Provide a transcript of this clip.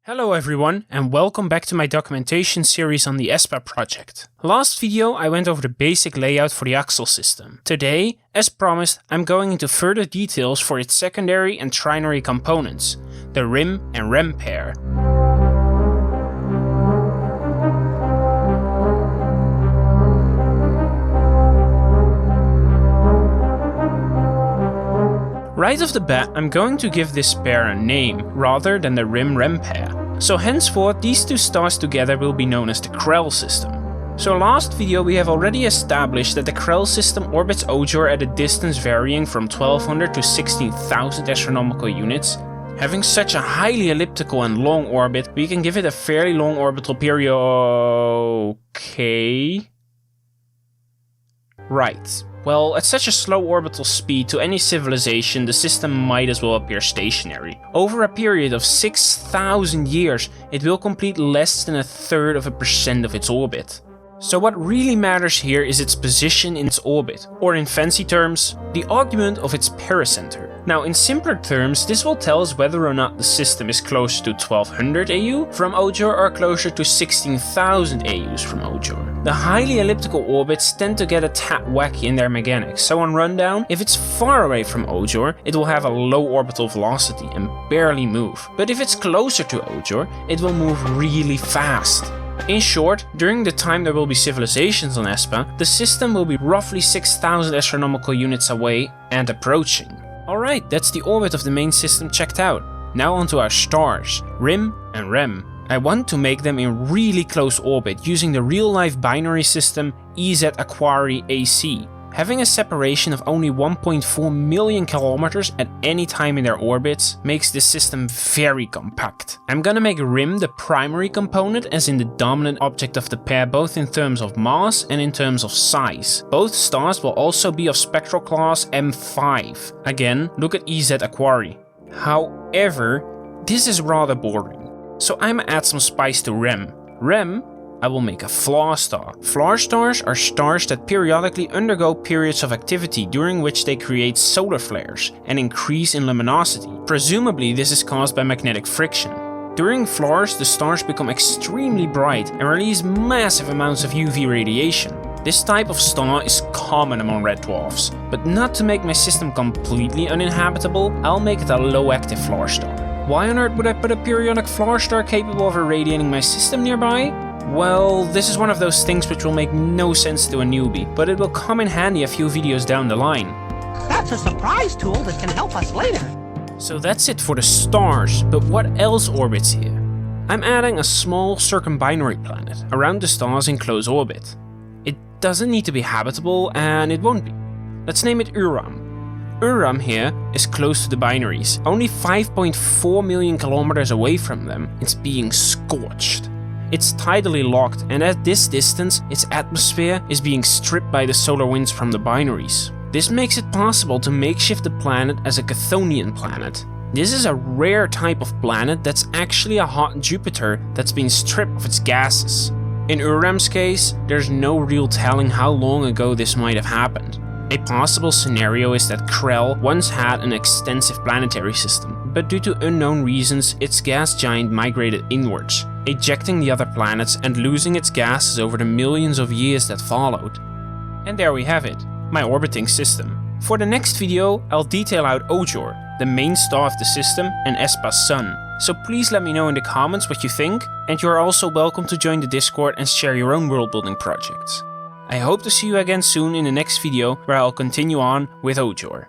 Hello everyone and welcome back to my documentation series on the Espa Project. Last video I went over the basic layout for the Axel system. Today, as promised, I'm going into further details for its secondary and trinary components, the Rim and Rem pair. Right off the bat, I'm going to give this pair a name, rather than the Rim Rem pair. So henceforth, these two stars together will be known as the Krell system. So last video we have already established that the Krell system orbits Ojor at a distance varying from 1200 to 16,000 astronomical units. Having such a highly elliptical and long orbit, we can give it a fairly long orbital period. Okay. Right. Well, at such a slow orbital speed to any civilization, the system might as well appear stationary. Over a period of 6,000 years, it will complete less than 1/3% of its orbit. So what really matters here is its position in its orbit, or in fancy terms, the argument of its pericenter. Now in simpler terms, this will tell us whether or not the system is closer to 1200 AU from Ojor or closer to 16,000 AUs from Ojor. The highly elliptical orbits tend to get a tad wacky in their mechanics, so on rundown, if it's far away from Ojor, it will have a low orbital velocity and barely move. But if it's closer to Ojor, it will move really fast. In short, during the time there will be civilizations on Espa, the system will be roughly 6,000 astronomical units away and approaching. Alright, that's the orbit of the main system checked out. Now onto our stars, Rim and Rem. I want to make them in really close orbit using the real-life binary system EZ Aquarii AC. Having a separation of only 1.4 million kilometers at any time in their orbits makes this system very compact. I'm gonna make Rim the primary component, as in the dominant object of the pair, both in terms of mass and in terms of size. Both stars will also be of spectral class M5. Again, look at EZ Aquarii. However, this is rather boring. So I'm gonna add some spice to Rem. Rem, I will make a flaw star. Flaw stars are stars that periodically undergo periods of activity during which they create solar flares and increase in luminosity. Presumably this is caused by magnetic friction. During flares, the stars become extremely bright and release massive amounts of UV radiation. This type of star is common among red dwarfs, but not to make my system completely uninhabitable, I'll make it a low active flaw star. Why on earth would I put a periodic flaw star capable of irradiating my system nearby? Well, this is one of those things which will make no sense to a newbie, but it will come in handy a few videos down the line. That's a surprise tool that can help us later. So that's it for the stars, but what else orbits here? I'm adding a small circumbinary planet around the stars in close orbit. It doesn't need to be habitable, and it won't be. Let's name it Uram. Uram here is close to the binaries. Only 5.4 million kilometers away from them, it's being scorched. It's tidally locked, and at this distance, its atmosphere is being stripped by the solar winds from the binaries. This makes it possible to makeshift the planet as a Chthonian planet. This is a rare type of planet that's actually a hot Jupiter that's been stripped of its gases. In Uram's case, there's no real telling how long ago this might have happened. A possible scenario is that Krell once had an extensive planetary system, but due to unknown reasons, its gas giant migrated inwards, ejecting the other planets and losing its gases over the millions of years that followed. And there we have it, my orbiting system. For the next video, I'll detail out Ojor, the main star of the system, and Espa's sun. So please let me know in the comments what you think, and you are also welcome to join the Discord and share your own world building projects. I hope to see you again soon in the next video, where I'll continue on with Ojor.